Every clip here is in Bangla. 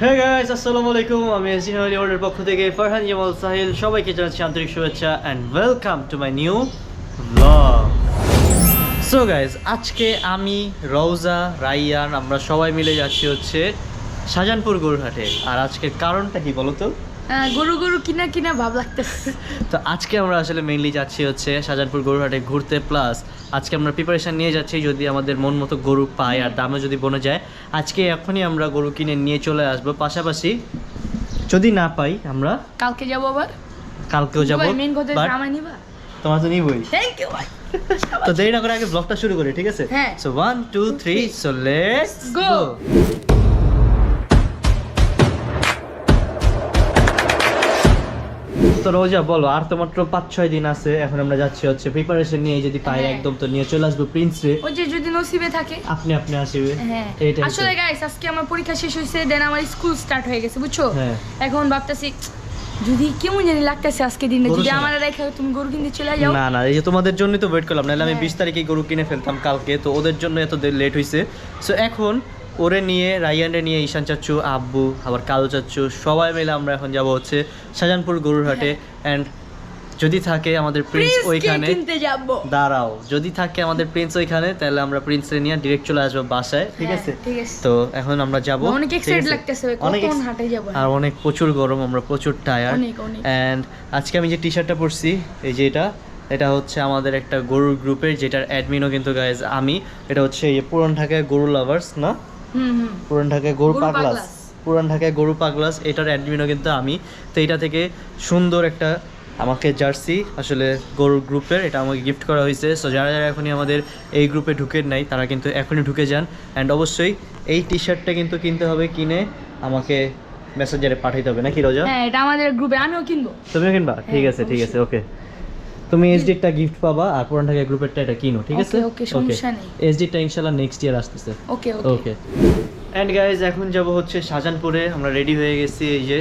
Hey guys, আসসালামু আলাইকুম। আমি এসিন আলী ওয়ার্ল্ডের পক্ষ থেকে ফারহান জামাল সাহিল সবাইকে জানাচ্ছি আন্তরিক শুভেচ্ছা and welcome to my new blog. So guys, আজকে আমি, রওজা, রাইয়ান আমরা সবাই মিলে যাচ্ছি হচ্ছে শাহজাহানপুর গরুরহাটে। আর আজকের কারণটা কি বলো তো? গরু কিনা ভাব লাগতেছে। তো আজকে আমরা আসলে মেইনলি যাচ্ছি হচ্ছে শাহজাহানপুর গরুরহাটে ঘুরতে, প্লাস আজকে আমরা প্রিপারেশন নিয়ে যাচ্ছি যদি আমাদের মন মতো গরু পাই আর দামে যদি বনে যায় আজকে এখনই আমরা গরু কিনে নিয়ে চলে আসবো। পাশাপাশি যদি না পাই আমরা কালকে যাবো, আবার কালকেও যাবো। মেইন কথা আমার নিবা, তোমার তো নিবই। থ্যাংক ইউ ভাই। তো দেরি না করে আগে ব্লগটা শুরু করি, ঠিক আছে? হ্যাঁ। So 1 2 3 so let's go. তো রোজা বলো, আর তো মাত্র 5-6 দিন আছে, এখন আমরা যাচ্ছি হচ্ছে প্রিপারেশন নিয়ে, যদি পাই একদম তো নিয়ে চলে আসবো প্রিন্স রে। ওই যে যদি নসিবে থাকে আপনি আসবে। হ্যাঁ, এইটাই আসলে গাইস আজকে আমার পরীক্ষা শেষ হইছে, দেন আমার স্কুল স্টার্ট হয়ে গেছে, বুঝছো? হ্যাঁ। এখন ভাবতেছি যদি কেমন জানি লাগতেছে আজকে দিনটা, যদি আমার রেখে তুমি গরু কিনতে চলে যাও। না না, এই যে তোমাদের জন্যই তো ওয়েট করলাম, নাহলে আমি 20 তারিখে গরু কিনে ফেলতাম কালকে, তো ওদের জন্য এত লেট হইছে। সো এখন ওরে নিয়ে, রাইয়ানরে নিয়ে, ঈশান চাচ্চু, আব্বু, আবার কালু চাচ্চু সবাই মিলে আমরা এখন যাব হচ্ছে শাহজাহানপুর গরুরহাটে। এন্ড যদি থাকে আমাদের প্রিন্স ওইখানে, কিনতে যাব। দাঁড়াও, যদি থাকে আমাদের প্রিন্স ওইখানে তাহলে আমরা প্রিন্সরে নিয়ে ডিরেক্ট চলে আসবো বাসায়, ঠিক আছে? ঠিক আছে। তো এখন আমরা যাব, অনেক এক্সাইটেড লাগতেছে, কখন হাটে যাব। আর অনেক প্রচুর গরম, আমরা প্রচুর টায়ার্ড। এন্ড আজকে আমি যে টি-শার্টটা পরছি, এই যে এটা হচ্ছে আমাদের একটা গরুর গ্রুপের, যেটার অ্যাডমিনও কিন্তু গাইজ আমি। এটা হচ্ছে এই পুরান ঢাকায় গরু লাভার্স, না পুরান ঢাকায় গরু পাগলাস, পুরান ঢাকায় গরু পাগলাস, এটার অ্যাডমিনও কিন্তু আমি। তো এটা থেকে সুন্দর একটা আমাকে জার্সি আসলে গরুর গ্রুপের, এটা আমাকে গিফট করা হয়েছে। সো যারা যারা এখনই আমাদের এই গ্রুপে ঢুকে নাই তারা কিন্তু এখনই ঢুকে যান। অ্যান্ড অবশ্যই এই টি শার্টটা কিন্তু কিনতে হবে, কিনে আমাকে মেসেঞ্জারে পাঠাইতে হবে, নাকি রোজা? হ্যাঁ, এটা আমাদের গ্রুপে, আমিও কিনবো। তুমিও কিনবা? ঠিক আছে ঠিক আছে, ওকে। তুমি এসডিটা গিফট পাবা আর পুরান ঢাকায় গ্রুপেরটা এটা কিনো, ঠিক আছে? ওকে, সমস্যা নেই। এসডিটা ইনশাআল্লাহ নেক্সট ইয়ার আসতেছে। ওকে ওকে। এন্ড গাইজ, এখন যাব হচ্ছে শাহজাহানপুরে, আমরা রেডি হয়ে গেছি এই যে।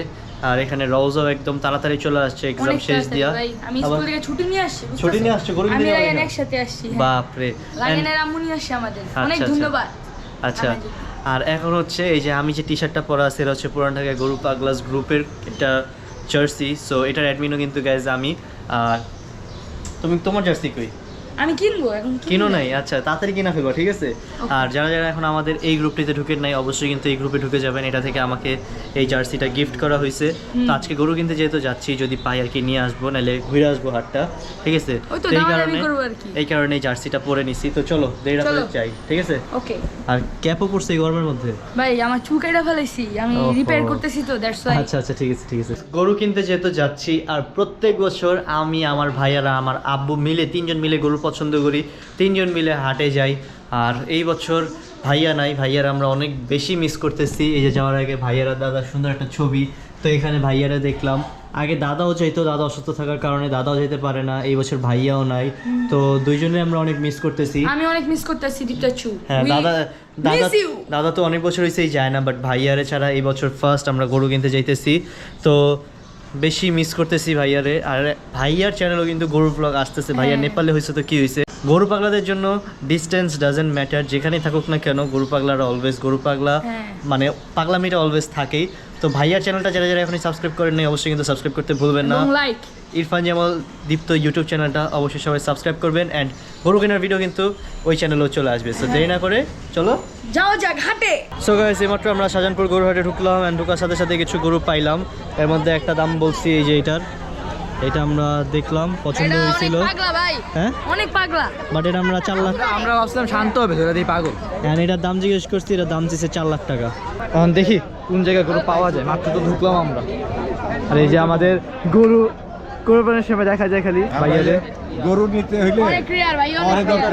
আর এখানে রওজাও একদম তাড়াতাড়ি চলে আসছে এক্সাম শেষ দিয়া। আমি স্কুল থেকে ছুটি নিয়ে আসছি। ছুটি নিয়ে আসছো গরু কিনতে? আমি একসাথে আসছি। বাপ রে, লাইনের আম্মু নিয়ে আসছে আমাদের, অনেক ধন্যবাদ। আচ্ছা, আর এখন হচ্ছে এই যে আমি যে টি-শার্টটা পরা আছে, এটা হচ্ছে পুরান ঢাকায় গরু পাগলাস গ্রুপের একটা জার্সি। সো এটার অ্যাডমিনও কিন্তু গাইজ আমি। আর তুমি তোমার জার্সি কই? আমি কিনবো, এখন কিনো নাই? আচ্ছা, তাড়াতাড়ি কিনা ফেলবো, ঠিক আছে? আর যারা যারা এখন আমাদের এই গ্রুপটিতে ঢুকে নাই অবশ্যই কিন্তু এই গ্রুপে ঢুকে যাবেন। এটা থেকে আমাকে এই জার্সিটা গিফট করা হয়েছে। তো আজকে গরু কিনতে যেহেতু যাচ্ছি, যদি পাই আর কি নিয়ে আসবো, নাহলে ঘুরে আসবো হাটটা, ঠিক আছে? এই কারণে এই জার্সিটা পরে নিছি। তো চলো দেরি না করে যাই, ঠিক আছে? ওকে। আর ক্যাপও পরছে এই গরমের মধ্যে। ভাই আমার চুল কেটে ফেলেছি, আমি রিপেয়ার করতেছি, তো দ্যাটস ওয়াই। আচ্ছা আচ্ছা, ঠিক আছে ঠিক আছে। গরু কিনতে যেহেতু যাচ্ছি, আর প্রত্যেক বছর আমি, আমার ভাইয়ারা, আমার আব্বু মিলে, 3 জন মিলে গরু পছন্দ করি, 3 জন মিলে হাটে যাই। আর এই বছর ভাইয়া নাই, ভাইয়ারা আমরা অনেক বেশি মিস করতেছি। এই যে যাওয়ার আগে ভাইয়ারা দাদা সুন্দর একটা ছবি, তো এখানে ভাইয়ারা দেখলাম। আগে দাদাও চাইতো, দাদা অসুস্থ থাকার কারণে দাদাও যেতে পারে না, এই বছর ভাইয়াও নাই, তো দুইজনে আমরা অনেক মিস করতেছি। আমি অনেক মিস করতেছি দীপ্তাচু। হ্যাঁ, দাদা তো অনেক বছর হয়েছেই যায় না, বাট ভাইয়ারে ছাড়া এই বছর ফার্স্ট আমরা গরু কিনতে যাইতেছি, তো বেশি মিস করতেছি ভাইয়ারে। আর ভাইয়ার চ্যানেলও কিন্তু গরু ব্লগ আসতেছে। ভাইয়া নেপালে হয়েছে, তো কি হয়েছে, গরু পাগলাদের জন্য ডিস্টেন্স ডাজেন্ট ম্যাটার, যেখানেই থাকুক না কেন গরু পাগলারা অলওয়েজ গরু পাগলা, মানে পাগলামিটা অলওয়েজ থাকেই। তো ভাইয়ার চ্যানেলটা যারা যারা এখনই সাবস্ক্রাইব করেন নাই অবশ্যই কিন্তু সাবস্ক্রাইব করতে ভুলবেন না। ইরফান জামাল দীপ্ত ইউটিউব চ্যানেলটা অবশ্যই সবাই সাবস্ক্রাইব করবেন। অ্যান্ড গরু কেনার ভিডিও কিন্তু ওই চ্যানেলেও চলে আসবে। সো দেরি না করে চলো যাও যাক হাটে। সো গাইস, এইমাত্র আমরা শাহজাহানপুর গরুহাটে ঢুকলাম, অ্যান্ড ঢোকার সাথে সাথে কিছু গরু পাইলাম। এর মধ্যে একটা দাম বলছি, এই যে এটা আমরা দেখলাম, পছন্দ হয়েছিল। হ্যাঁ, অনেক পাগলা, বাট এটা আমরা 4 লাখ, আমরা ভাবছিলাম শান্ত হবে, ধরে দিই পাগল। হ্যাঁ, এটার দাম জিজ্ঞেস করছি, এটার দাম চেয়েছে 4 লাখ টাকা। এখন দেখি কোন জায়গায় গরু পাওয়া যায়, মাত্র তো ঢুকলাম আমরা। আর এই যে আমাদের গরু কোরবানির সময় দেখা যায় খালি ভাইয়াদের গরু নিতে হইলে অনেক রিয়ার ভাই, অনেক দরকার,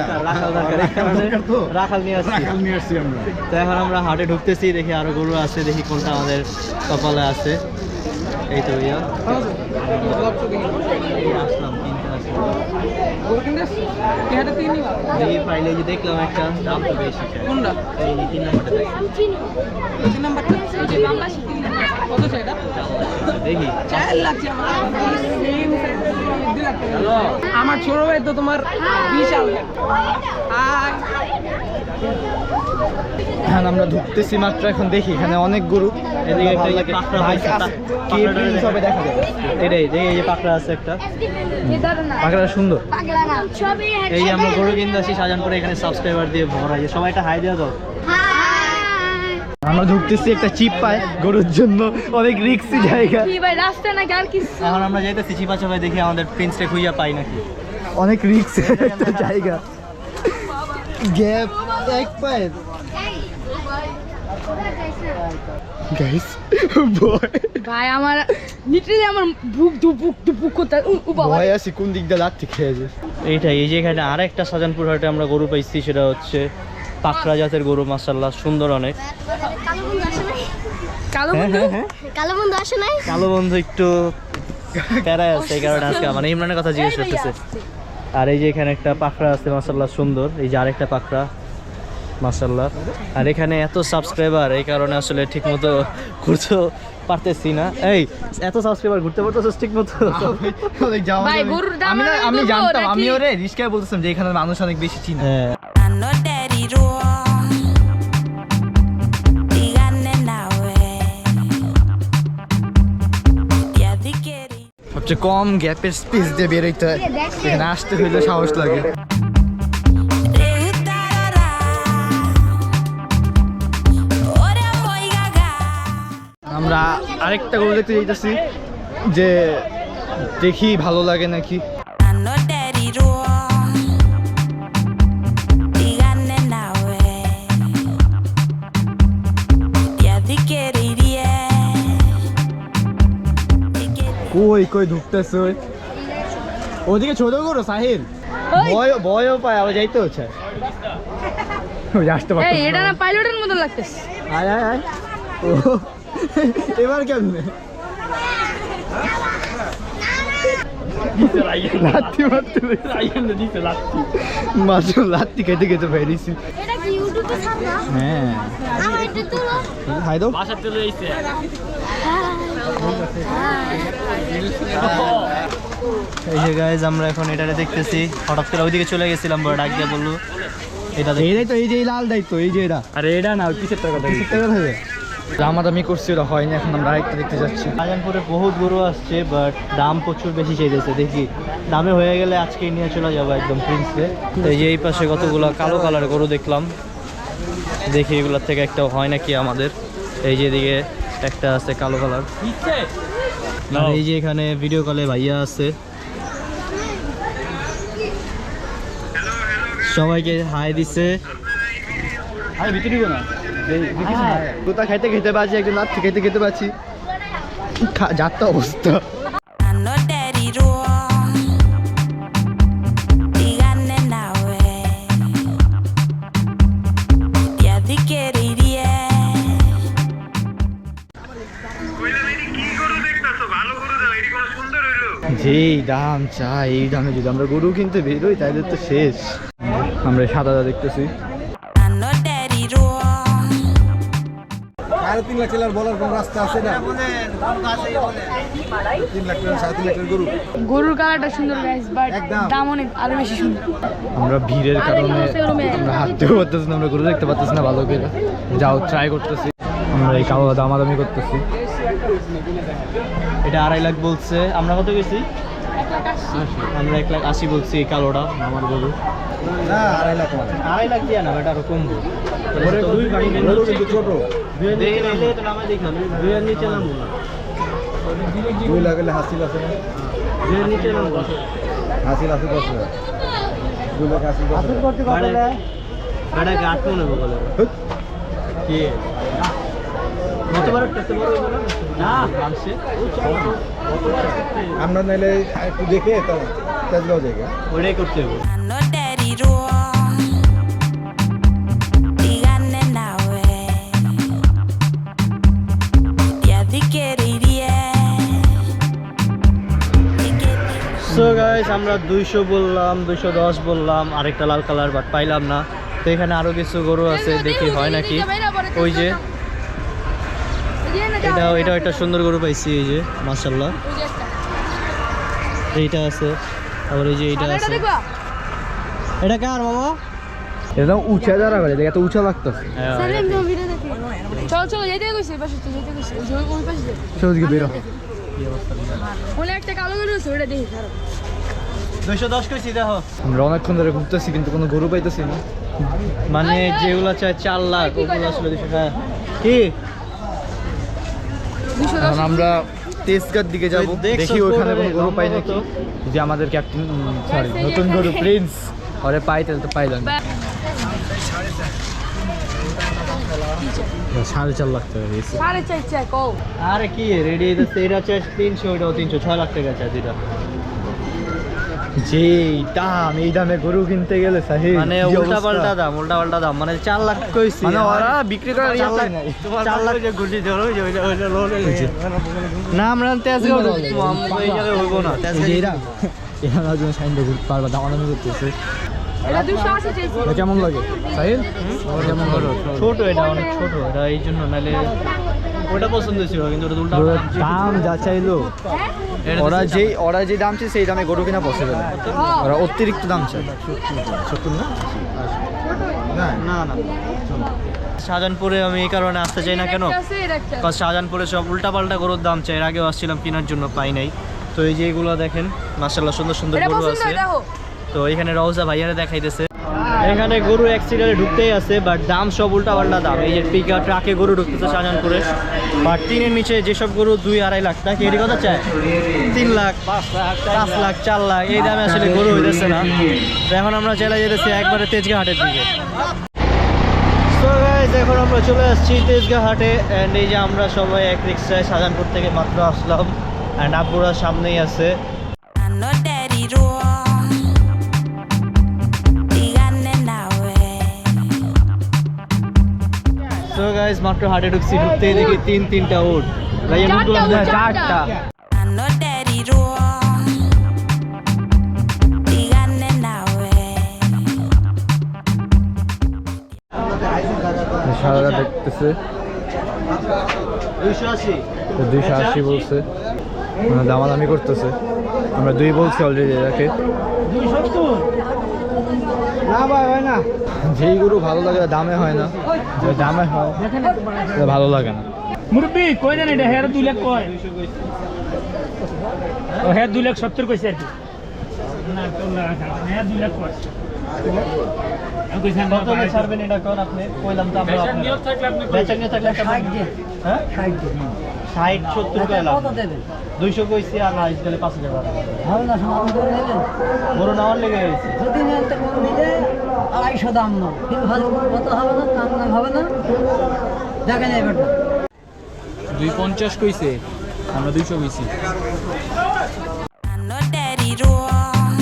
রাখাল নিয়ে আসছি আমরা। তো এখন আমরা হাটে ঢুকতেছি, দেখি আরো গরু আছে, দেখি কোনটা আমাদের কপালে আছে। এই তো ভাইয়া আসলাম, কিনতে আসলাম। এই পাইলে যে দেখলাম একটা দাম তো বেশি, কোনটা? এই 3 নম্বরটা দেখি। 3 নাম্বারটা এই যে বাংলা শিখতে কত সেটা? দেখি 4 লাখ আমার ছোট ভাই তো তোমার বিশাল। এখন আমরা ঢুকতেছি মাত্র, এখন দেখি এখানে অনেক গরু। এদিকে একটা ভালো এই যে লাগে। পাকড়া ভাই, হয়েছে, আস- পাকড়াটা কে প্রিন্স দেখো। হবে দেখা যাবে। এটাই এই যে পাকড়া আছে একটা। পাকড়াটা সুন্দর। এই যে আমরা গরু কিনতে আসি শাহজাহানপুরে, এখানে সাবস্ক্রাইবার দিয়ে ভরা। এই যে সবাই একটা হাই দেওয়া দাও। আমরা ঢুকতেছি একটা চিপ পায় গরুর জন্য, অনেক রিস্কি জায়গা, কি ভাই রাস্তা নাকি আর কিছু? এখন আমরা যাইতেছি চিপা চাপাই, দেখি আমাদের প্রিন্সটা খুঁজা পাই নাকি। অনেক রিস্ক একটা জায়গা। গ্যাপ এক পায়ের গাইস, ভয় ভাই আমার লিটারালি আমার বুক দুপুক দুপুক করতে বাবা। ভয় আছি কোন দিক দিয়ে লাগতে খেয়েছে। এইটাই, এই যে এখানে আর একটা শাহজাহানপুর হাটে আমরা গরু পাইছি, সেটা হচ্ছে পাকড়া জাতের গরু, মাশাআল্লাহ সুন্দর অনেক। কালো হ্যাঁ বন্ধু হ্যাঁ হ্যাঁ, কালো বন্ধু আসে নাই? কালো বন্ধু একটু প্যারায় আছে, এই কারণে আজকে মানে ইমরানের কথা জিজ্ঞেস করতেছে। আর এই যে এখানে একটা পাকড়া আছে মাশাআল্লাহ সুন্দর, এই যে আরেকটা পাকড়া মাশাআল্লাহ। আর এখানে এত সাবস্ক্রাইবার, এই কারণে আসলে ঠিক মতো ঘুরতে পারতেছি না। এই এত সাবস্ক্রাইবার ঘুরতে পারতেছিস ঠিক মতো? অনেক যাওয়া ভাই, যাবে। গরুর দাম আমি না, আমি আমি করবো জানতাম, নাকি? আমি ওরে রিস্কায় বলতেছিলাম যে এখানে মানুষ অনেক বেশি চিনে। হ্যাঁ, I know daddy wrong. Díganle now, yeah, di quiere. সবচেয়ে কম গ্যাপের স্পেস দিয়ে বেরোইতে হয়, এখানে আসতে হইলে সাহস লাগে। Ora voy gaga. আমরা আরেকটা গরু দেখতে যাইতেছি, যে দেখি ভালো লাগে নাকি। I know daddy wrong. Díganle now, yeah, di quiere, yeah. Di quiere. কই কই ঢুকতেছে ওদিকে ছোট গরু সাহিল, ভয় ভয়ও পায়, আবার যাইতে হচ্ছে। ওই আসতে এই পারতেছে এটা না। না পাইলটের মতো লাগতেছে। আয় আয় আয়, ও এবার কেমনে লাত্তি মারতে মাত্র লাত্তি খেতে খেতে বেরিয়েছি। এটা কি ইউটিউবে ছাড়বা? হ্যাঁ, আমার এটা তুলো। হাই দাও। এই যে গাইজ আমরা এখন এটারে দেখতেছি, হঠাৎ করে ওইদিকে চলে গেছিলাম, বড় ডাক দিয়ে বললো এটা দেখ। এইটাই তো, এই যে এই লাল দায়িত্ব, এই যে এটা। আরে এটা না, কিসের টাকা কিসের টাকা থাকে? দামাদামি করছি, ওটা হয়নি, এখন আমরা আরেকটা দেখতে যাচ্ছি। শাহজাহানপুরে বহুত গরু আসছে, বাট দাম প্রচুর বেশি চাইতেছে। দেখি দামে হয়ে গেলে আজকে নিয়ে চলে যাবো একদম প্রিন্সে। এই যে এই পাশে কতগুলো কালো কালার গরু দেখলাম, দেখি এগুলোর থেকে একটা হয় নাকি আমাদের। এই যে এদিকে একটা আছে কালো কালার, আর এই যে এখানে ভিডিও কলে ভাইয়া আছে, সবাইকে হাই দিছে। আরে ভিতরে গো না, কোথা খাইতে খেতে পাচ্ছি, একজন লাত্তি খেতে খেতে পাচ্ছি, যাত্রা অবস্থা। I know daddy wrong. Díganle now, yeah, di quiere, yeah. যেই দাম চাই, এই দামে যদি আমরা গরু কিনতে বেরোই তাহলে তো শেষ। আমরা সাদাটা দেখতেছি, I know daddy wrong. 3.5 lakh ছেলের বলার কোন রাস্তা আছে না? 3 লাখ টাকা 3.5 লাখ গরু গরুর কালারটা সুন্দর গাইস, বাট একদম। দাম অনেক আরো বেশি সুন্দর। আমরা ভিড়ের কারণে আমরা হাঁটতেও পারতেছি না, আমরা গরু দেখতে পারতেছি না ভালো করে। যাও ট্রাই করতেছি, আমরা এই কালো দামাদামি করতেছি। এটা 2.5 লাখ বলছে, আমরা কত গেছি? আমরা 1,80,000 বলছি এই কালোটা আমার গরু। না 2.5 লাখ মানে 2.5 লাখ দিয়া না, এটা আরো কমবো। গরু কিন্তু ছোট। 2 লাখ হলে হাসিল আছে না? হাসিল আছে 10 লাখ। 2 লাখ হাসিল বেটাকে আটকো নেবো বলে কি না মানছে আমরা নাইলে একটু দেখে তো তেজগাঁও জায়গা ওইটাই করতে হবে। I know daddy wrong. Díganle now, yeah, di quiere, yeah. Di quiere. So guys আমরা 200 বললাম, 210 বললাম, আরেকটা লাল কালার বাট পাইলাম না। তো এখানে আরো কিছু গরু আছে, দেখি হয় নাকি। ওই যে এটা একটা সুন্দর গরু পাইছি, এই যে মাশাআল্লাহ এইটা আছে, আবার এই যে এইটা আছে। এটা কার বাবা? একদম উঁচা যারা করে এত উঁচা লাগতেছে সালেম তো ভিডিও দেখি চলো চলো যেতে কইছে পাশে তো যেতে কইছে ওই পাশে যেতে। সেদিকে বেরো ওখানে একটা কালো গরু আছে ওটা দেখি খারাপ 210 কইছি দেখো। আমরা অনেকক্ষণ ধরে ঘুরতেছি কিন্তু কোনো গরু পাইতেছি না মানে যেগুলো চায় 4 লাখ ওগুলো আসলে 200 টাকা কি 210 এখন আমরা তেজগাঁর দিকে যাব দেখছো দেখি ওখানে কোনো গরু পাই লম্বা নাকি তো। যদি আমাদের ক্যাপ্টেন সরি নতুন গরু প্রিন্স ওরে পাই তাহলে তো পাইলাম 4.5 লাখ টাকা দিয়েছে সাড়ে চার চার কও আরে কি রেডি হইতেছে এটা চায় 300 ওটাও 300 6 লাখ টাকা চায় দুইটা যে দাম এই দামে গরু কিনতে গেলে সাহেব মানে কি উল্টা অবস্থা? পাল্টা দাম মানে 4 লাখ কইছি মানে ওরা বিক্রি করার ইয়ে 4 লাখ নাই 4 লাখ যে গুটি ধরো ওইটা লোন না আমরা তেজগাঁও এই জায়গায় হইব না এই যে এরা এরা জন্য সাইন দিয়ে পারবা দামাদামি করতেছে এটা 280 চাইছি এটা কেমন লাগে সাহিল কেমন লাগে ছোট এটা অনেক ছোট এটা এই জন্য নালে ওটা পছন্দ ছিল কিন্তু ওটা উল্টা গরুর দাম যা চাইলো এটা ওরা যে দাম চাই সেই দামে গরু কিনা পসিবল ওরা অতিরিক্ত দাম চাই না শাহজাহানপুরে আমি এই কারণে আসতে চাই না কেন আছে এর একটা কারণ শাহজাহানপুরে সব উল্টাপাল্টা গরুর দাম চাই এর আগেও আসছিলাম কেনার জন্য পাই নাই তো এই যে এগুলো দেখেন মাশাআল্লাহ সুন্দর সুন্দর এটা গরু পছন্দ আছে দেখো তো এখানে রওজা ভাইয়ারে দেখাইতেছে এখানে গরু অ্যাক্সিডেন্টে ঢুকতেই আছে বাট দাম সব উল্টাপাল্টা দাম এই যে পিকআপ ট্রাকে গরু ঢুকতেছে শাহজাহানপুরে বাট টিনের নিচে যেসব গরু 2-2.5 লাখ টাকা এটি কথা চায় 3 লাখ 5 লাখ 4 লাখ এই দামে আসলে গরু হইতেছে না তো এখন আমরা চলে যেতেছি একবারে তেজগাঁ হাটের দিকে So guys, এখন আমরা চলে আসছি তেজগাঁ হাটে অ্যান্ড এই যে আমরা সবাই এক রিক্সায় শাহজাহানপুর থেকে মাত্র আসলাম অ্যান্ড আব্বুরা সামনেই আছে I know daddy wrong. Díganle now, তো গাইস মাত্র হাটে ঢুকতেই দেখি তিনটা উট ভাইয়া উটগুলো চারটা। I know daddy wrong. Díganle now, sharara দেখতেছে 280 280 বলছে মানে দামাদামি করতেছে আমরা 2 বলছি অলরেডি এটাকে 270 না ভাই হয় না যেই গরু ভালো লাগে দামে হয় না যে দামে হয় এটা ভালো লাগে না মুরব্বী কই দেন এটা হেয়ার 2 লাখ কয় ও হেয়ার 2 লাখ 70 কইছে আর কি না তো হেয়ার 2 লাখ কয় আমি কইছি কত হলে ছাড়বেন এটা কোন আপনি কইলাম তো আমরা বেচার নিয়ত থাকলে আপনি বেচা নিয়ে থাকলে একটা 60 দিয়ে হ্যাঁ 60 70 কইলাম কত দেবেন 200 কইছি আর না ইসকালে 5000 টাকা ভালো না সমান করে নেবেন বড় নাওয়ার লেগে গেছে যদি নেন তো কম নিলে 250 দাম না কিন্তু ভালো কত হবে না কাম না হবে না দেখেন এবারটা 250 কইছে আমরা 200 কইছি I know daddy wrong.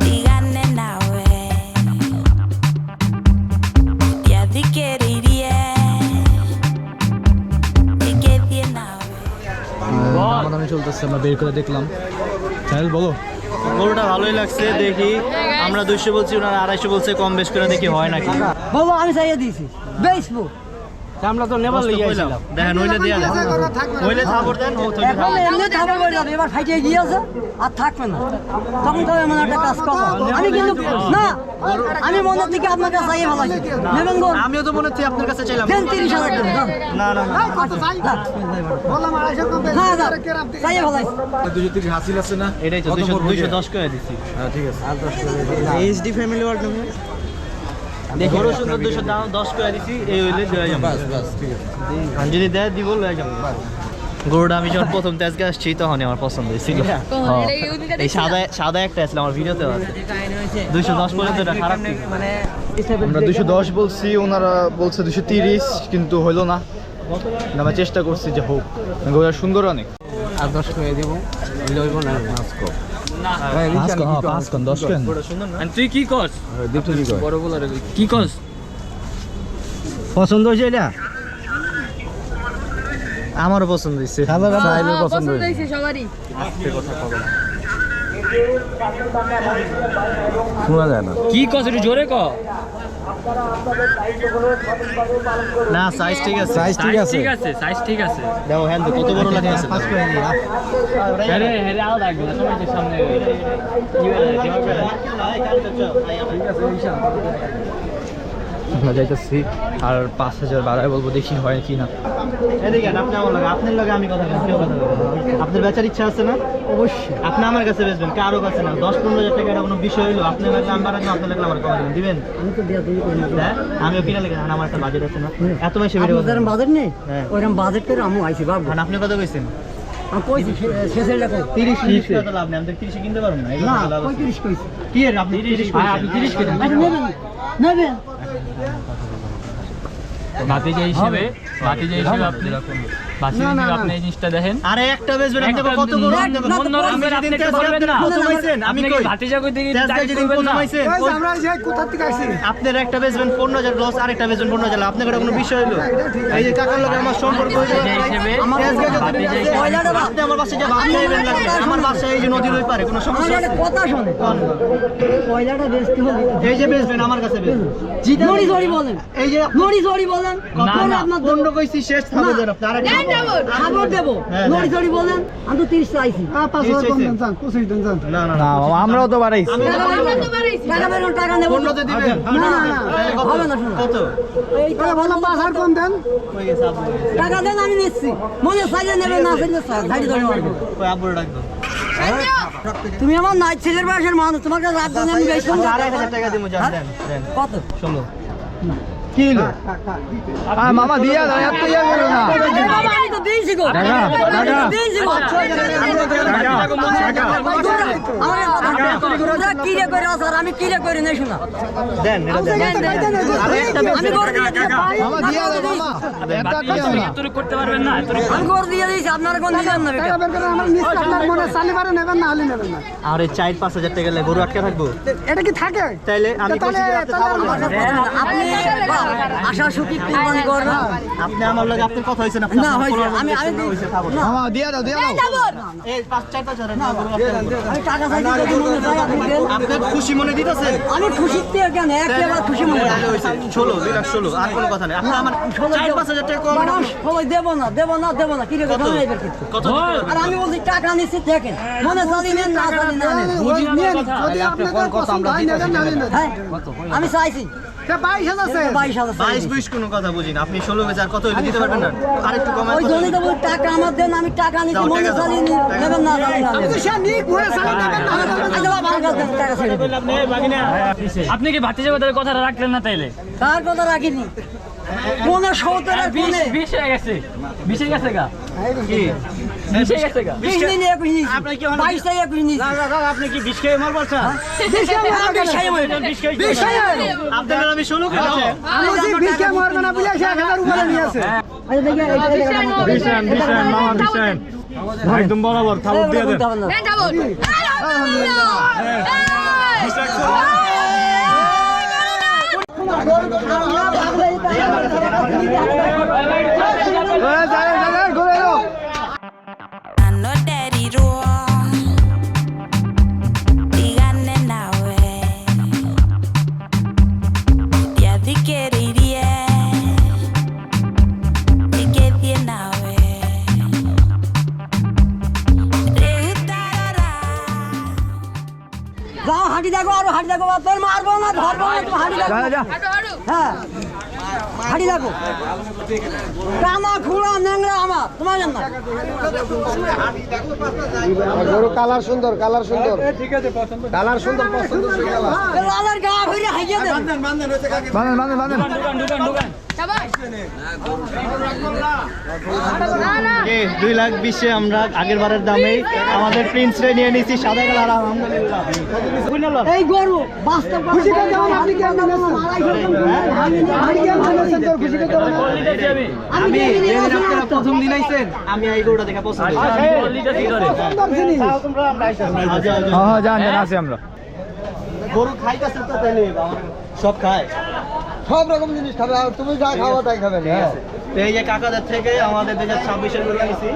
Díganle now, ya di que iría. Di que bien now. দামাদামি চলতেছে আমরা বের করে দেখলাম সাহেল বলো গরুটা ভালোই লাগছে দেখি আমরা 200 বলছি ওনারা 250 বলছে কম বেশ করে দেখি হয় নাকি বাবা আমি চাইয়ে দিয়েছি বেচবো আমরা তো নেবার লইয়া আইছিলাম দেখেন ওইলে দিয়া দেন ওইলে থাপড় দেন ও তৈরি এখন এমনি থাকা পড়ে যাবে এবার ফাইটে গিয়েছে আর থাকবে না তখন তো এমন একটা কাজ করবো আমি কিন্তু না আমি মনের থেকে আপনাকে চাইয়ে ভালো নেবেন গো আমিও তো মনে হচ্ছে আপনার কাছে চাইলাম দেন 30,000 টাকা দাম। না না না না না চাইয়ে ভালো 230 হাসিল আছে না এটাই তো 210 করে দিছি হ্যাঁ ঠিক আছে এইচডি ফ্যামিলি ওয়ার্ড নামে দেখো গরু সুন্দর 210 করে দিছি এই হইলে দেয়া যাবে বাস ঠিক আছে আর যদি দেয় দিব লয়ে যাবো গরুটা আমি যখন প্রথম তেজগাঁ আসছি তখনই আমার পছন্দ হয়েছিল হ্যাঁ। এই সাদা একটা আসলে আমার ভিডিওতে আছে 210 পর্যন্ত এটা খারাপ ঠিক আমরা 210 বলছি ওনারা বলছে 230 কিন্তু হলো না আমরা চেষ্টা করছি যে হোক গরুটা সুন্দর অনেক আর 10 করে দেব হইলে হইব না মাস্কো পাঁচ কোন 10 কেন গরুটা সুন্দর না তুই কি করছ দীপ্ত কি কয় বড় বলারে কি করছ পছন্দ হয়েছে এটা আমারও পছন্দ হয়েছে সাহেলের পছন্দ পছন্দ হয়েছে সবারই শোনা যায় না কি করছ একটু জোরে ক না সাইজ ঠিক আছে, সাইজ ঠিক আছে। ঠিক আছে, সাইজ ঠিক আছে। দেখো হ্যান্ড কত বড় লাগতেছে। আরে আরে আও লাগবে না, তোমার যে সামনে আমরা যাইতেছি আর 5000 বাড়ায় বলবো, দেখি হয় কি না। এদিকে আপনি আমার লগে, আপনার লগে আমি কথা বলছি, কথা বলবো। আপনার বেচার ইচ্ছা আছে না? অবশ্যই। আপনি আমার কাছে বেচবেন, কারো কাছে না। 10-15 হাজার টাকা এটা কোনো বিষয় হলো? আপনি লাগলে আমি বাড়াবো, আপনার লাগলে আমার কমা দিবেন। আমি তো দিয়া তুমি কই না। হ্যাঁ আমিও কিনা লেগে আমার একটা বাজেট আছে না, এত মাসে ভিডিও আপনাদের বাজেট নেই, হ্যাঁ। ওইরকম বাজেট করে আমি আইছি বাবু। আপনি কত কইছেন? আমি কইছি শেষের টাকা 30 টাকা লাভ নেই, আমি 30 কিনতে পারবো না। না 35 কইছি। কি এর আপনি 30 আপনি 30 কেটেন। আপনি নেবেন নেবেন ভাতিজা হিসেবে আপনি এই জিনিসটা দেখেন। আরে একটা বেচবেন, আপনি কত আপনি গরু না, আনতে না, পারবেন? অন্য রামের আপনি একটা বলবেন না। কত পাইছেন? আমি আপনি কি কই ভাতিজা কই দিকে তেজগাঁ দাঁড়িয়ে যেদিন করবেন কত না? পাইছেন? আমরা যে কোথা থেকে আসি আপনার একটা বেচবেন 15,000 লস, আরেকটা বেচবেন 15,000 লাভ। আপনার কোনো বিষয় হলো? এই যে কাকার লগে আমার সম্পর্ক হইছে, ভাতিজা হিসেবে ভাতিজা হিসেবে আপনি আমার বাসায় যাবেন, আপনি নেবেন লাগবে। আমার বাসায় এই যে নদীর ওই পারে কোনো আমার সমস্যা একটা আছে? কথা শোনে পয়লাটা বেচতে হবে এই যে বেচবেন আমার কাছে বেচবেন। নড়ি সরি বলেন, এই যে নড়ি সরি বলেন, না, কখন না। আপনার দণ্ড কইছি শেষ থাকবে যেন আপনি আরেকটা খবর দেবো, হ্যাঁ, নড়ি হ্যাঁ। সরি বলেন। আমি তো 30 চাইছি। না না না না বাবা, আমরাও তো বাড়াইছি। টাকা বেরোন, টাকা নেবো 15 তে দিবেন? না না না তাহলে কত? হবে না, শোনো। কত? এই টাকা বললাম বাজার কম দেন, কই গেছে আব্বু? টাকা দেন আমি নিচ্ছি। মনে চাইলে নেবে, না চাইলে ঝাড়ি ধরে মারবো। কই আব্বুর ডাকবো। তুমি আমার নাইট ছেলের বয়সের মানুষ, তোমাকে রাত দিনে আমি বেশি আচ্ছা, 2,500 টাকা দিমু, যান দেন দেন। কত? 16 কি হলো? মামা দিয়া দাও, এত ইয়া করো না। আরে বাবা, আমি তো দিয়েছি গো, টাকা, টাকা। দিয়েছি গো। তোমরা কিরে করে আসো, আর আমি কিরে করে নেই শোনা। দেন এটা দেন। আরে একটা আমি করে দিয়ে দিয়েছি। মামা দিয়া দাও মামা। এত ভাতিজা দিও হিসেবে না। এতটুকু করতে পারবেন না, এতটুকু। আমি করে দিয়ে দিয়েছি, আপনারা কোন দিবেন না বেটা? আর এই 4-5 হাজার টাকা লাগে গরু আটকে থাকবো? এটা কি থাকে তাইলে আমি কইছি যে আপনি খাবো না। আপনি আশা সুখী কুরবানি করবেন। আপনি আমার লগে আপনার কথা হইছে না? না হইছে, আমি হইছে খাবো না। মামা দিয়া দাও, দিয়া দাও। এই 4-5 হাজার না গরু আটকে থাকবো। আমি টাকা চাইছি, যদি মনে চাই আপনি দেন। আপনি খুশি মনে দিতেছেন? আমি খুশিতে কেন একেবারে খুশি মনে তাহলে হইছে 16, 2,16 আর কোনো কথা নেই। আপনি আমার 4-5 হাজার টাকা কম মানুষ সবাই দেবো না, দেবো না, দেবো না, কিরে কথা নেই কিন্তু। কত দিতে পারবেন? আর আমি বলছি টাকা নিচ্ছি, দেখেন মনে চালি নেন, না চালি না নেন। হ্যাঁ, আমি চাইছি 22,000 22 বুঝ কোনো কথা বুঝি না। আপনি 16 হাজার কত হইলে দিতে পারবেন না? আরেকটু কমায় ওই জন্যই তো বলি টাকা আমার দেন, আমি টাকা নিচ্ছি, মনে চালি নেবেন, না চালি না নেবেন। আচ্ছা বাবা, আমার কাছে দেন, টাকা ছেড়ে দিন। আপনি কি ভাতিজা কথাটা রাখলেন না তাইলে? কার কথা রাখিনি, মনে সৌতরের কোনে 20 হয়ে গেছে, 20 হয়ে গেছে গা, কি 20 হয়ে গেছে গা। 20 দিন 21 নিয়েছি, 22 থেকে 21 নিয়েছি। আপনি কি 20 খেয়ে মার বলছেন? আপনার আমি 16 খেয়েছি। আচ্ছা দেখি একদম বরাবর থাবুক দিয়ে দেন। I know daddy wrong. Díganle nawe. Ya di querería. Te quedé nawe. Rehutarara. যাও হাঁটি দেখো, আরো হাঁটি দেখো, তোর মারবো না, ধরবো না, তুমি হাঁটি দেখো। হ্যাঁ, হাঁটি দেখো, কানা খুঁড়া ন্যাংরা আমার, তোমার জন্য গরু কালার সুন্দর কালার সুন্দর কালার সুন্দর পছন্দ লালের গা ভরে হাইয়ে দেবে। বাঁধেন, বাঁধেন, বাঁধেন। কে 2,20,000 আমরা আগের বারের দামে আমাদের প্রিন্স রে নিয়ে নিছি সাদা কালার। আলহামদুলিল্লাহ এই গরু বাস্তব খুশি করে দেবেন, আপনি কি আপনি আমি যেদিন আপনারা প্রথম দিন আইছেন আমি এই গরুটা দেখা পছন্দ করি। হ্যাঁ, যান, যান, আছি আমরা। গরু খাইতেছে তো তাহলে সব খায়। সব রকম জিনিস খাবে আর তুমি যা খাওয়া তাই খাবে তো এই যে কাকাদের থেকে আমাদের 2026-এর গরু নিছি,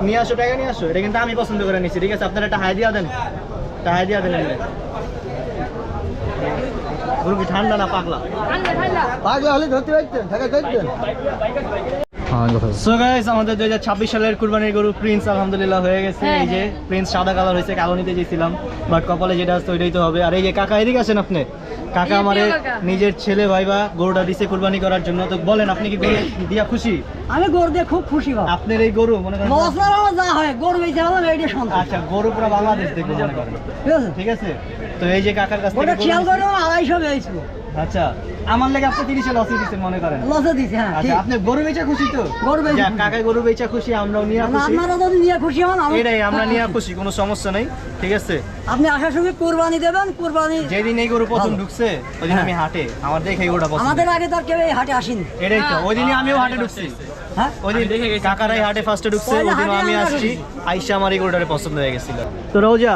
নিয়ে আসো টাকা নিয়ে আসো। এটা কিন্তু আমি পছন্দ করে নিছি, ঠিক আছে? আপনারা একটা হাই দিয়া দেন, একটা হাই দিয়া দেন। গরু কি ঠান্ডা না পাগলা? পাগলা হলে ধরতে পারতেন, ঢাকা ধরতেন। সো গাইস, আমাদের 2026 সালের কুরবানির গরু প্রিন্স আলহামদুলিল্লাহ হয়ে গেছে। হ্যাঁ, এই যে প্রিন্স সাদা কালার হয়েছে, কালো নিতে চেয়েছিলাম বাট কপালে যেটা আছে ওইটাই তো হবে। আর এই যে কাকা, এদিকে আসেন আপনি। কাকা এই আমারে কাকা। নিজের ছেলে ভাইবা গরুটা দিছে কুরবানি করার জন্য। তো বলেন, আপনি কি গরু দিয়া খুশি? আমি গরু দিয়ে খুব খুশি বাবা। আপনার এই গরু মনে করেন মশলার আমার যা হয় গরু বেঁচে হলাম এইটা সন্তান। আচ্ছা, গরু পুরো বাংলাদেশ দেখবো মনে করেন, ঠিক আছে? ঠিক আছে? তো এই যে কাকার কাছ থেকে ওটা গরু খেয়াল নিছি। করে 250 বেচবো। আচ্ছা, আমার লেগে আপনি 30-এ লসে দিচ্ছেন মনে করেন। লসে দিছে, হ্যাঁ আচ্ছা, ঠিক। আপনি গরু বেচা খুশি তো? গরু বেচে যাক, খুশি। কাকা গরু বেচা খুশি, আমরাও নিয়ে খুশি। আপনারা যদি নিয়ে খুশি হন আমি এটাই, আমরা নিয়ে খুশি, কোনো সমস্যা নেই, ঠিক আছে? আপনি আসার সময় কুরবানি দেবেন, কুরবানি যেদিন এই গরু প্রথম ভালো। ঢুকছে ওই দিন আমি হাটে, আমার দেখে এই গরুটা পছন্দ। আমাদের আগে তো আর কেউ এই হাটে আসেনি। এটাই তো, ওই দিনই আমিও হাটে ঢুকছি। হ্যাঁ ওই দিন কাকারাই হাটে ফার্স্টে ঢুকছে, পয়লা ওই দিনও হাটে আমি আমরা আসছি, ঢুকছি। আইসা আমার এই গরুটারে পছন্দ হয়ে গেছিল। তো রোজা,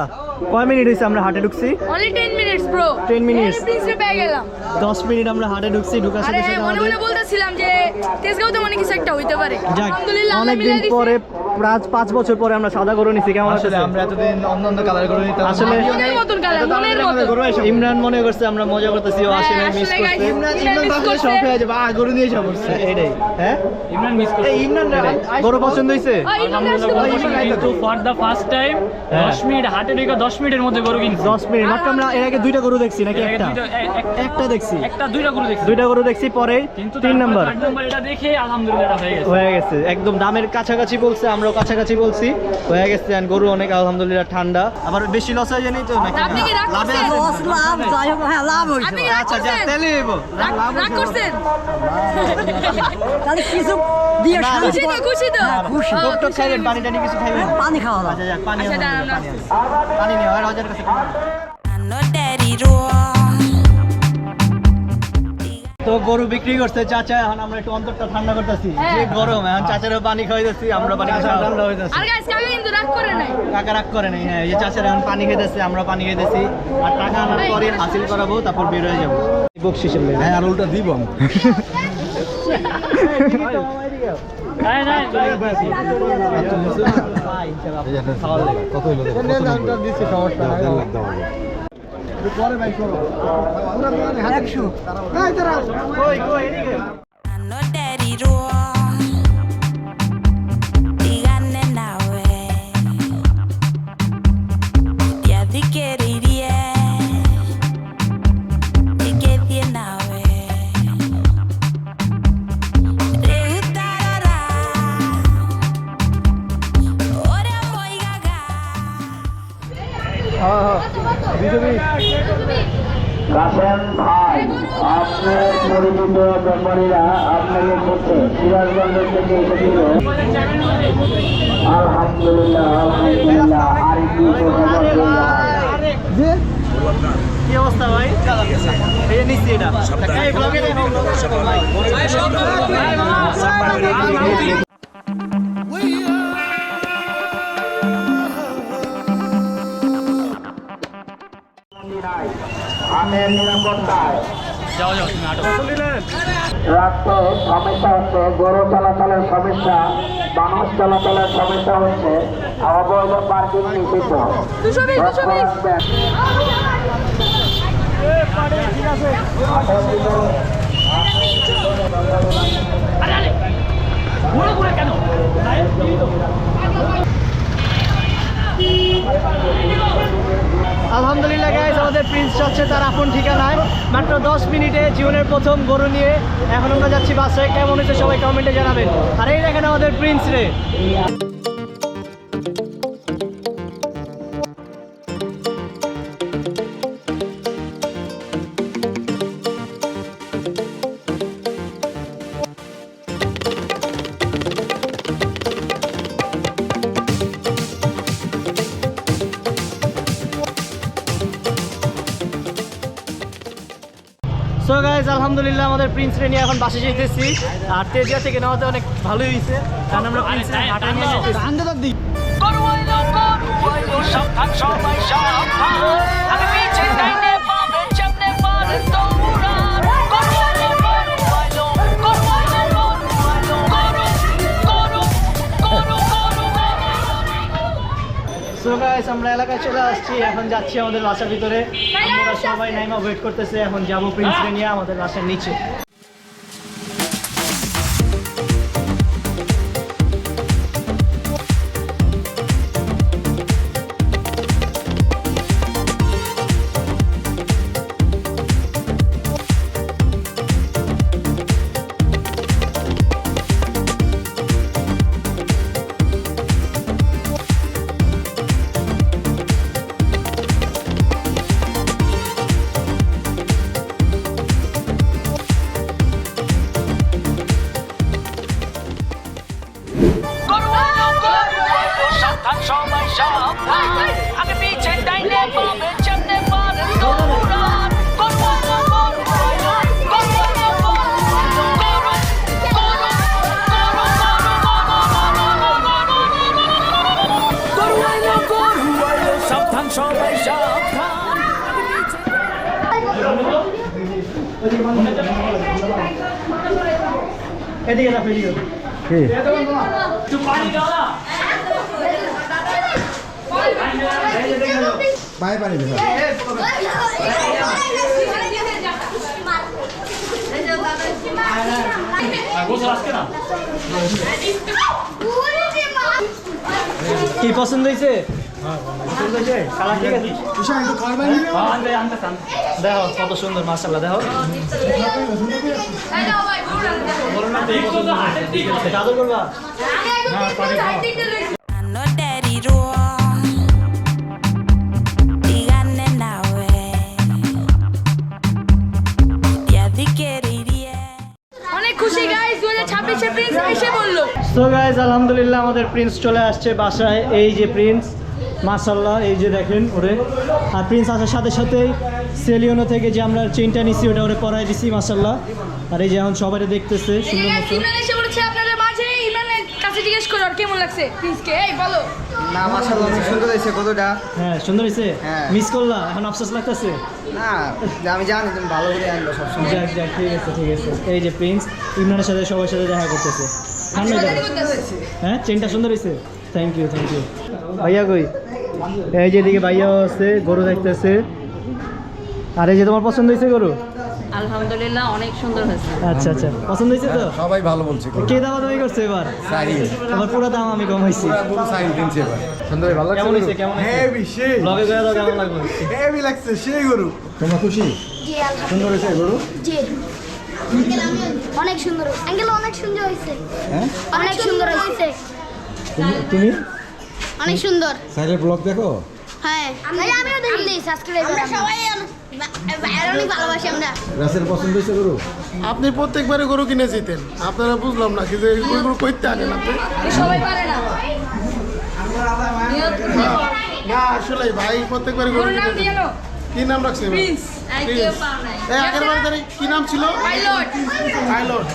কয় মিনিট হয়েছে আমরা হাটে ঢুকছি? Only 10 minutes bro 10 minutes? প্রিন্সে পেয়ে গেলাম। 10 মিনিট আমরা হাটে ঢুকছি, ঢুকার আরে সাথে সাথে মনে আমাদের মনে বলতেছিলাম যে তেজগাঁও তো মনে কিছু একটা হইতে পারে। যাক, আলহামদুলিল্লাহ আল্লাহ অনেকদিন মিলাই দিছে। পরে, প্রায় 5 বছর পরে আমরা সাদা গরু নিছি। কেমন আছে? আমরা এতদিন অন্য অন্য কালার করে নিতাম। আসলে মনের মতন কালার, মনের মতন। ইমরান মনে করছে আমরা মজা করতেছি, ও আসলে মিস আসলে guys, করছে। ইমরান miss ভাবলে করছে। শখ হয়ে যাবে, গরু নিয়ে সব করছে। এইটাই, হ্যাঁ ইমরান মিস করছে। এই ইমরান গরু পছন্দ হইছে? কিন্তু for the first time 10 minute হাটে ঢুকে 10 মিনিটের মধ্যে গরু কিনছি। 10 মিনিট মাত্র। আমরা এর আগে 2টা গরু দেখছি নাকি? একটা একটা দেখছি, একটা দুইটা গরু দেখছি। 2টা গরু দেখছি, পরে কিন্তু 3 নাম্বার থার্ড নাম্বার এটা দেখে আলহামদুলিল্লাহ এটা হয়ে গেছে। হয়ে গেছে। একদম দামের কাছাকাছি বলছে, আমরাও কাছাকাছি বলছি, হয়ে গেছে। আর গরু অনেক আলহামদুলিল্লাহ ঠান্ডা। আবার বেশি লস হয় জানি তো নাকি? আপনি কি রাগ লাভে করছেন? আছে? লস লাভ যাই হোক, হ্যাঁ লাভ হয়েছে। আপনি কি রাগ আচ্ছা, যা করছেন? তেলে হইবো। রাগ করছেন? তাহলে কিছু দিয়ে না, শান্তি খুশি তো, কর- খুশি তো? হ্যাঁ, খুশি। ও, টোক টোক খুশি খাইবেন, হয়ে পানি টানি কিছু খাইবেন? পানি খাওয়া দাওয়া। আচ্ছা, যাক, পানি আচ্ছা, আছে, দাঁড়ান, পানি আছে। পানি নিয়ে হয় রাজার কাছে। I know daddy wrong. তো গরু বিক্রি করছে চাচা, এখন আমরা একটু অন্তরটা ঠান্ডা করতেছি। হ্যাঁ। যে গরম, এখন চাচারও পানি খাইতেছি, আমরা পানি ঠান্ডা হইতেছি। আর গাইস কাকা কিন্তু রাগ করে নাই। কাকা রাগ করে নাই, হ্যাঁ। এই যে চাচারা এখন পানি খাইতেছে, আমরা পানি খাইতেছি। আর টাকা আনার পরে হাসিল করাবো, তারপর বের হয়ে যাবো বকশিসের লেগে। হ্যাঁ, আর উল্টা দিব আমি। নাই নাই কত হইলো দেখো? দিচ্ছি, সমস্যা নাই। পরে ভাই করো। 100 কই কই এদিকে। I know daddy wrong. Díganme now, ya di que iría. Di que bien now, Preguntará. Ahora voy gaga. Kasem ভাই, আপনার পরিচিত ব্যাপারীরা আপনাকে করছে সিরাজগঞ্জ থেকে এসেছিল। আলহামদুলিল্লাহ, আলহামদুলিল্লাহ। আর কি কি অবস্থা ভাই? এই যে নিচ্ছি এটা। এই ব্লগে দেখো। আমের নিরাপত্তায় যাও যাও তুমি আটো। রাস্তে সমস্যা হচ্ছে, গরু চলাচলের সমস্যা, মানুষ চলাচলের সমস্যা হচ্ছে, অবৈধ পার্কিং নিষিদ্ধ। 220 ঘুরে ঘুরে কেন? আলহামদুলিল্লাহ গাইস, আমাদের প্রিন্স যাচ্ছে তার আপন ঠিকানায় মাত্র 10 মিনিটে জীবনের প্রথম গরু নিয়ে। এখন আমরা যাচ্ছি বাসায়। কেমন হয়েছে সবাই কমেন্টে জানাবেন। আর এই দেখেন আমাদের প্রিন্স রে। সো গাইজ, আলহামদুলিল্লাহ আমাদের প্রিন্স রে নিয়ে এখন বাসে যেতেছি। আর তেজিয়া থেকে নেওয়াতে অনেক ভালোই হয়েছে, কারণ আমরা প্রিন্স রে হাটে নিয়ে যেতেছি। সো গাইজ, আমরা এলাকায় চলে আসছি, এখন যাচ্ছি আমাদের বাসার ভিতরে। আমরা সবাই নাইমা ওয়েট করতেছে, এখন যাবো প্রিন্সকে নিয়ে আমাদের বাসার নিচে। এদিকে না ফেলিও একটু পানি দাও না। পায়ে পানি দেবে গোসল আজকে না কি পছন্দ হয়েছে? পছন্দ হয়েছে? কালার ঠিক আছে? দেখো কত সুন্দর, মাশাআল্লাহ। দেখো আদর করবা? I know daddy wrong. Díganme now, ya di que iría. অনেক খুশি গাইস, 2026 এ প্রিন্স এসে বললো। সো গাইজ আলহামদুলিল্লাহ আমাদের প্রিন্স চলে আসছে বাসায়। এই যে প্রিন্স, মাশাআল্লাহ, এই যে দেখেন ওরে। আর প্রিন্স আসার সাথে সাথেই সেলিওনো থেকে যে আমরা চেইনটা নিছি ওটা ওরে পরাই দিছি, মাশাআল্লাহ। আর এই যে এখন সবাই দেখতেছে সুন্দর মতো। ইমরান এসে বলেছে আপনাদের মাঝে, ইমরানের কাছে জিজ্ঞেস করো আর কেমন লাগছে প্রিন্সকে, এই বলো। না মাশাআল্লাহ অনেক সুন্দর হয়েছে কতটা। হ্যাঁ সুন্দর হয়েছে। হ্যাঁ। মিস করলা, এখন আফসোস লাগতেছে? না আমি জানি তুমি ভালো করে আনবে সবসময়। যাক যাক, ঠিক আছে ঠিক আছে। এই যে প্রিন্স ইমরানের সাথে সবার সাথে দেখা করতেছে। ঠান্ডা যাবে। হ্যাঁ চেনটা সুন্দর হয়েছে। Thank you thank you. ভাইয়া কই? এই যে এদিকে ভাইয়াও আছে, গরু দেখতেছে। আর এই যে তোমার পছন্দ হয়েছে গরু? আলহামদুলিল্লাহ অনেক সুন্দর হয়েছে। আচ্ছা আচ্ছা, পছন্দ হয়েছে তো? সবাই ভালো বলছে কে দামাদামি করছে এবার? সাহিল আমার পুরো দাম আমি কমাইছি। পুরো সাহিল কিনছে এবার সুন্দর ভালো লাগছে কেমন হয়েছে কেমন হয়েছে? হেভি সেই ব্লগে করে দাও কেমন লাগবে? হেভি লাগছে সেই গরু তোমরা খুশি? জি সুন্দর হয়েছে গরু জি অনেক সুন্দর, অ্যাঙ্গেল অনেক সুন্দর হয়েছে, হ্যাঁ অনেক সুন্দর হয়েছে, তুমি অনেক সুন্দর। সাহিলের ব্লগ দেখো? হ্যাঁ আমিও দেখি, সাবস্ক্রাইব আমরা সবাই অনেক ভালোবাসি আমরা। রাসেল পছন্দ হয়েছে গরু? আপনি প্রত্যেকবারে গরু কিনে যেতেন, আপনারা বুঝলাম না কি যে গরু কইতে আনেন আপনি। সবাই পারে না। না আসলে ভাই প্রত্যেকবারে গরু গরুর নাম কিনে দিয়ে যেতেন। নাও। কি নাম রাখছে এবার? প্রিন্স। এই আগের বারে জানি কি নাম ছিল? পাইলট। পাইলট।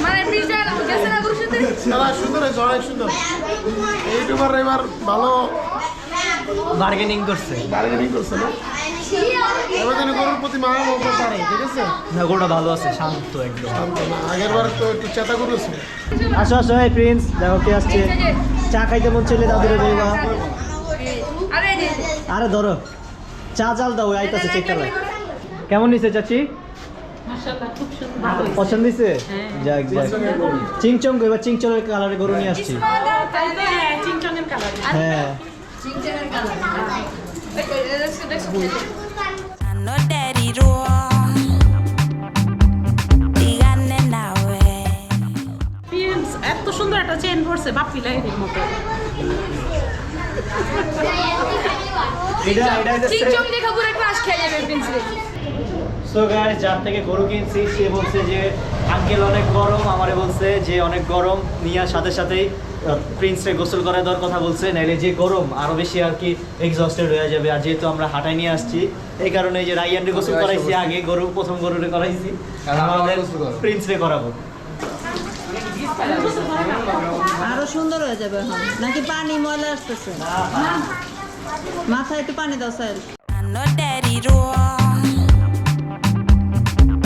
মানে প্রিন্স গেছে না গরুর সাথে? তারা সুন্দর হয়েছে, অনেক সুন্দর। ইউটিউবার এবার ভালো বার্গেনিং করছে। বার্গেনিং করছে না? এবার যেন গরুর প্রতি মায়া মমতা পারে, ঠিক আছে? না গরুটা ভালো আছে, শান্ত একদম। আগের বার তো একটু চেতা গরু ছিল। আসো আসো, এই প্রিন্স দেখো কে আসছে। চা খাইতে মন চাইলে দাদুরে দেবা। আরে এই যে আরে ধরো চা জাল দাও, ওই আইতাছে চেক করো। কেমন নিছে চাচি? মাশাআল্লাহ খুব সুন্দর। পছন্দ হইছে? যাক যাক। চিংচং এবার চিংচংয়ের কালারে গরু নিয়ে আসছি। চিংচনের কালার। হ্যাঁ চিংচনের colour. I know daddy wrong. Díganme now, Prince এত সুন্দর একটা চেন পরছে বাপ্পি লাইনের মতো। এটা চিংচং দেখে পুরো ক্রাশ খেয়ে যাবে প্রিন্স রে। সো গাইস, যার থেকে গরু কিনছি সে বলছে যে আঙ্কেল অনেক গরম, আমারে বলছে যে অনেক গরম, নিয়ার সাথে সাথেই প্রিন্সকে গোসল করায় দেওয়ার কথা বলছে, নাইলে যে গরম আরো বেশি আর কি এক্সস্টেড হয়ে যাবে। আর যেহেতু আমরা হাঁটায় নিয়ে আসছি এই কারণে এই যে রাইয়ানরে গোসল করাইছি আগে, গরু প্রথম গরুরে করাইছি, আর আমাদের প্রিন্সরে করাবো। আরো সুন্দর হয়ে যাবে এখন, নাকি পানি ময়লা আসতেছে? মাথায় একটু পানি দাও সাইল। I know daddy wrong.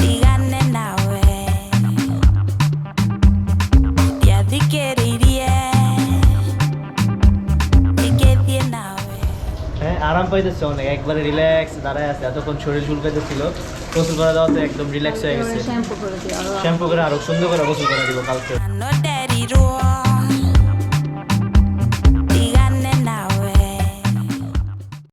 Díganme now, ya di que iría. Di que now. হ্যাঁ আরাম পাইতেছে অনেক, একবারে রিল্যাক্স দাঁড়ায় আছে, এতক্ষণ শরীর চুলকাইতেছিল, গোসল করে দেওয়াতে একদম রিল্যাক্স হয়ে গেছে। শ্যাম্পু করে আরো সুন্দর করে গোসল করে দিব কালকে। I know daddy roar.